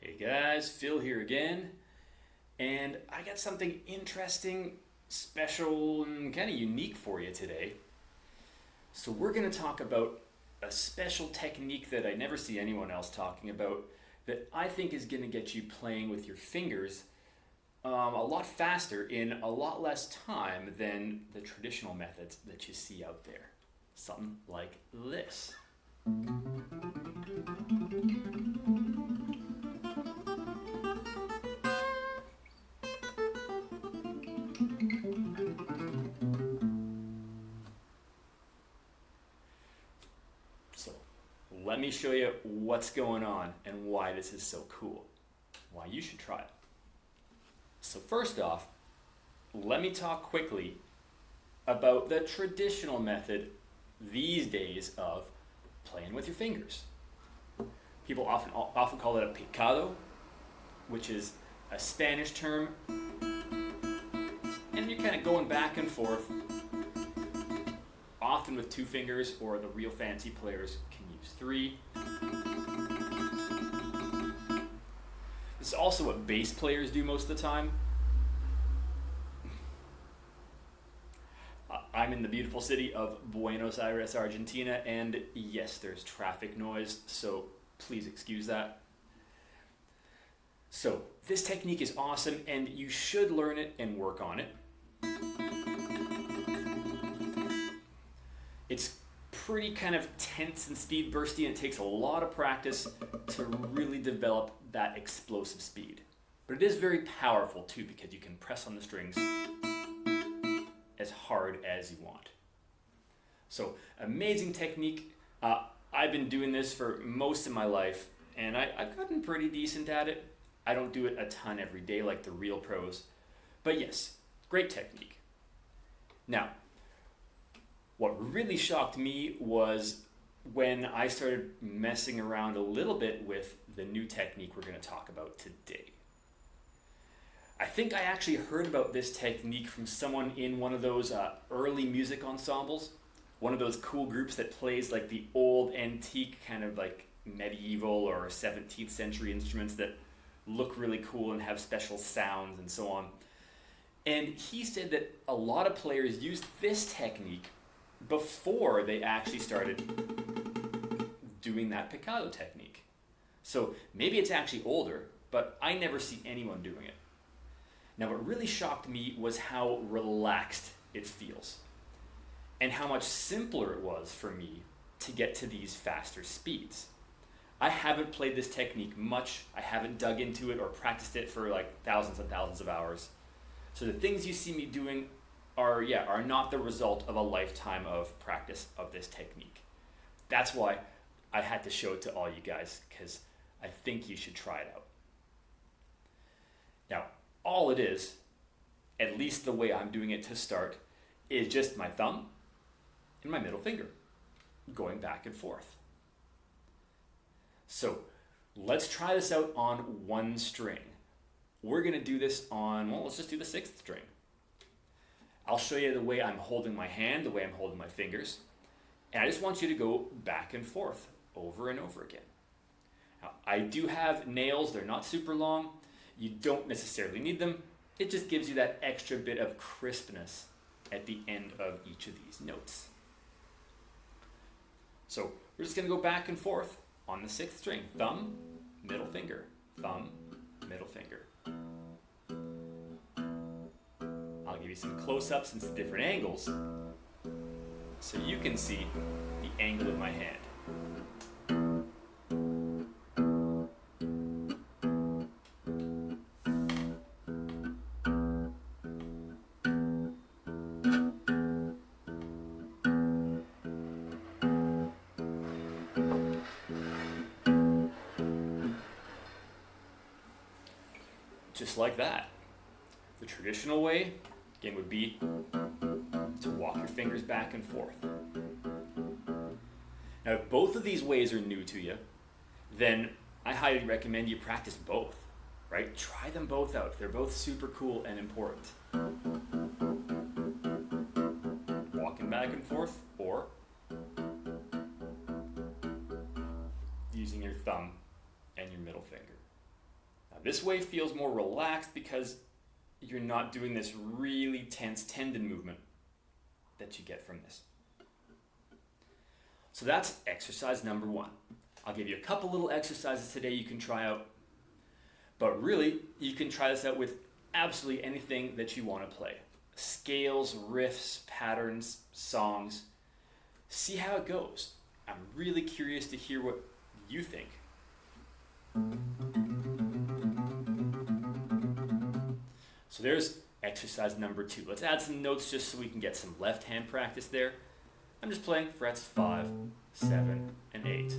Hey guys, Phil here again, and I got something interesting, special, and kind of unique for you today. So, we're going to talk about a special technique that I never see anyone else talking about that I think is going to get you playing with your fingers a lot faster in a lot less time than the traditional methods that you see out there. Something like this. So, let me show you what's going on and why this is so cool. Why you should try it. So, first off, let me talk quickly about the traditional method these days of playing with your fingers. People often call it a picado, which is a Spanish term, and you're kind of going back and forth, often with two fingers, or the real fancy players can use three. This is also what bass players do most of the time. I'm in the beautiful city of Buenos Aires, Argentina, and yes, there's traffic noise, so please excuse that. So, this technique is awesome, and you should learn it and work on it. It's pretty kind of tense and speed bursty, and it takes a lot of practice to really develop that explosive speed. But it is very powerful too, because you can press on the strings as hard as you want. So, amazing technique. I've been doing this for most of my life, and I've gotten pretty decent at it. I don't do it a ton every day like the real pros, but yes, great technique. Now, what really shocked me was when I started messing around a little bit with the new technique we're going to talk about today. I think I actually heard about this technique from someone in one of those early music ensembles, one of those cool groups that plays like the old antique kind of like medieval or 17th century instruments that look really cool and have special sounds and so on. And he said that a lot of players used this technique before they actually started doing that picado technique. So maybe it's actually older, but I never see anyone doing it. Now, what really shocked me was how relaxed it feels and how much simpler it was for me to get to these faster speeds. I haven't played this technique much. I haven't dug into it or practiced it for like thousands and thousands of hours. So the things you see me doing are not the result of a lifetime of practice of this technique. That's why I had to show it to all you guys, because I think you should try it out. Now, all it is, at least the way I'm doing it to start, is just my thumb and my middle finger going back and forth. So let's try this out on one string. We're going to do this on, let's just do the sixth string. I'll show you the way I'm holding my hand, the way I'm holding my fingers, and I just want you to go back and forth over and over again. Now, I do have nails, they're not super long. You don't necessarily need them. It just gives you that extra bit of crispness at the end of each of these notes. So we're just going to go back and forth on the sixth string. Thumb, middle finger, thumb, middle finger. I'll give you some close-ups and some different angles so you can see the angle of my hand. Just like that. The traditional way, again, would be to walk your fingers back and forth. Now, if both of these ways are new to you, then I highly recommend you practice both, right? Try them both out. They're both super cool and important. Walking back and forth, or using your thumb and your middle finger. Now, this way feels more relaxed because you're not doing this really tense tendon movement that you get from this. So that's exercise number 1. I'll give you a couple little exercises today you can try out, but really you can try this out with absolutely anything that you want to play. Scales, riffs, patterns, songs. See how it goes. I'm really curious to hear what you think. So there's exercise number 2. Let's add some notes just so we can get some left hand practice there. I'm just playing frets 5, 7, and 8.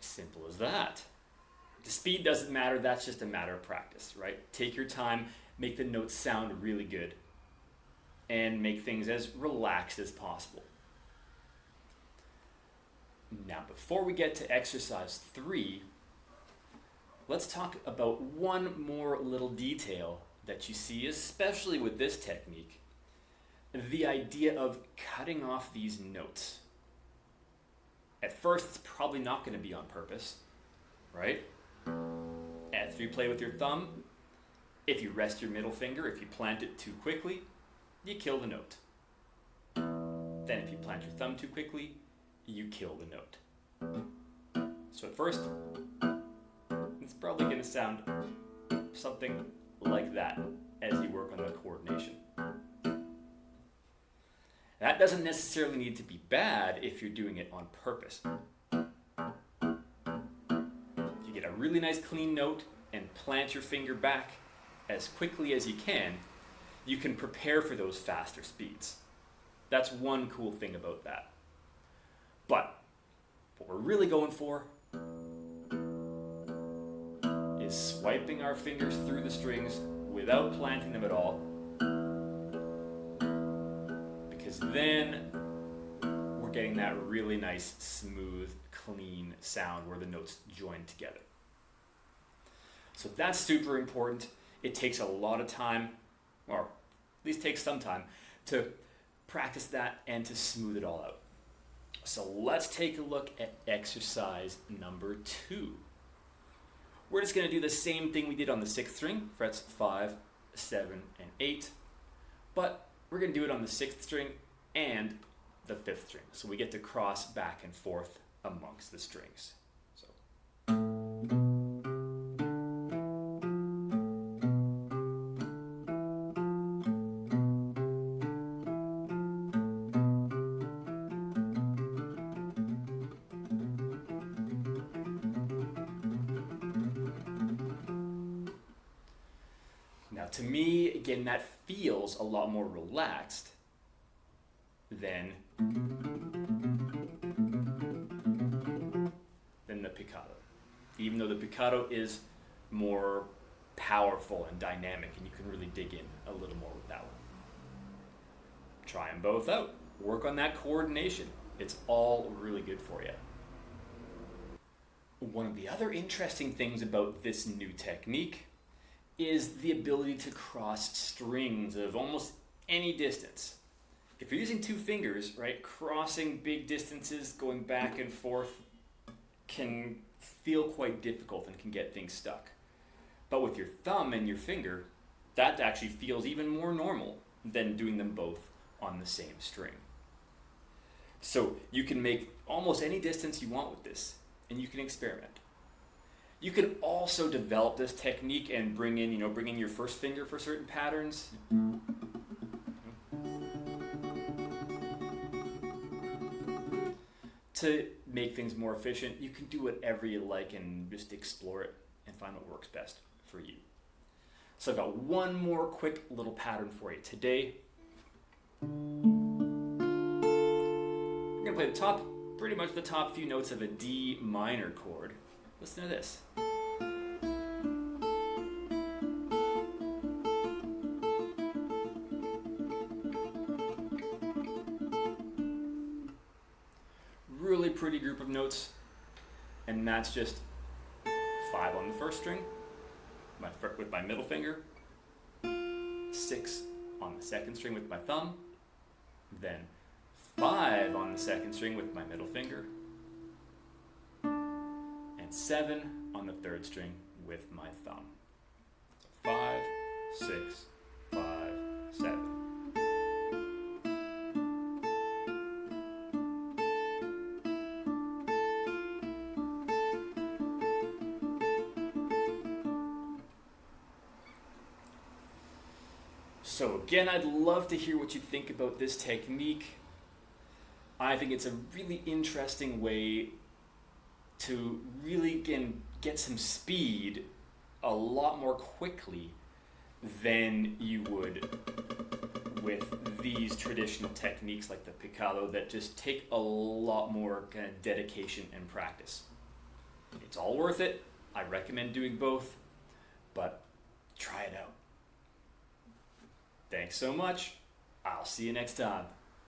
Simple as that. The speed doesn't matter, that's just a matter of practice, right? Take your time, make the notes sound really good, and make things as relaxed as possible. Now, before we get to exercise 3, let's talk about one more little detail that you see, especially with this technique, the idea of cutting off these notes. At first, it's probably not going to be on purpose, right? After you play with your thumb, if you rest your middle finger, if you plant it too quickly, you kill the note. Then if you plant your thumb too quickly, you kill the note. So at first, it's probably going to sound something like that as you work on the coordination. That doesn't necessarily need to be bad if you're doing it on purpose. If you get a really nice clean note and plant your finger back as quickly as you can prepare for those faster speeds. That's one cool thing about that. But what we're really going for is swiping our fingers through the strings without planting them at all. Because then we're getting that really nice, smooth, clean sound where the notes join together. So that's super important. It takes a lot of time, or at least takes some time, to practice that and to smooth it all out. So let's take a look at exercise number 2. We're just going to do the same thing we did on the 6th string, frets 5, 7, and 8, but we're going to do it on the 6th string and the 5th string. So we get to cross back and forth amongst the strings. So. Now to me, again, that feels a lot more relaxed than the picado. Even though the picado is more powerful and dynamic and you can really dig in a little more with that one. Try them both out. Work on that coordination. It's all really good for you. One of the other interesting things about this new technique is the ability to cross strings of almost any distance. If you're using 2 fingers, right, crossing big distances, going back and forth can feel quite difficult and can get things stuck. But with your thumb and your finger, that actually feels even more normal than doing them both on the same string. So you can make almost any distance you want with this, and you can experiment. You can also develop this technique and bring in your first finger for certain patterns. To make things more efficient, you can do whatever you like and just explore it and find what works best for you. So I've got one more quick little pattern for you today. We're gonna play pretty much the top few notes of a D minor chord. Listen to this. Really pretty group of notes, and that's just 5 on the first string, with my middle finger, 6 on the second string with my thumb, then 5 on the second string with my middle finger, and 7 on the third string with my thumb. So 5, 6, 5, 7. So again, I'd love to hear what you think about this technique. I think it's a really interesting way to really, again, get some speed a lot more quickly than you would with these traditional techniques like the picado that just take a lot more kind of dedication and practice. It's all worth it. I recommend doing both, but try it out. Thanks so much. I'll see you next time.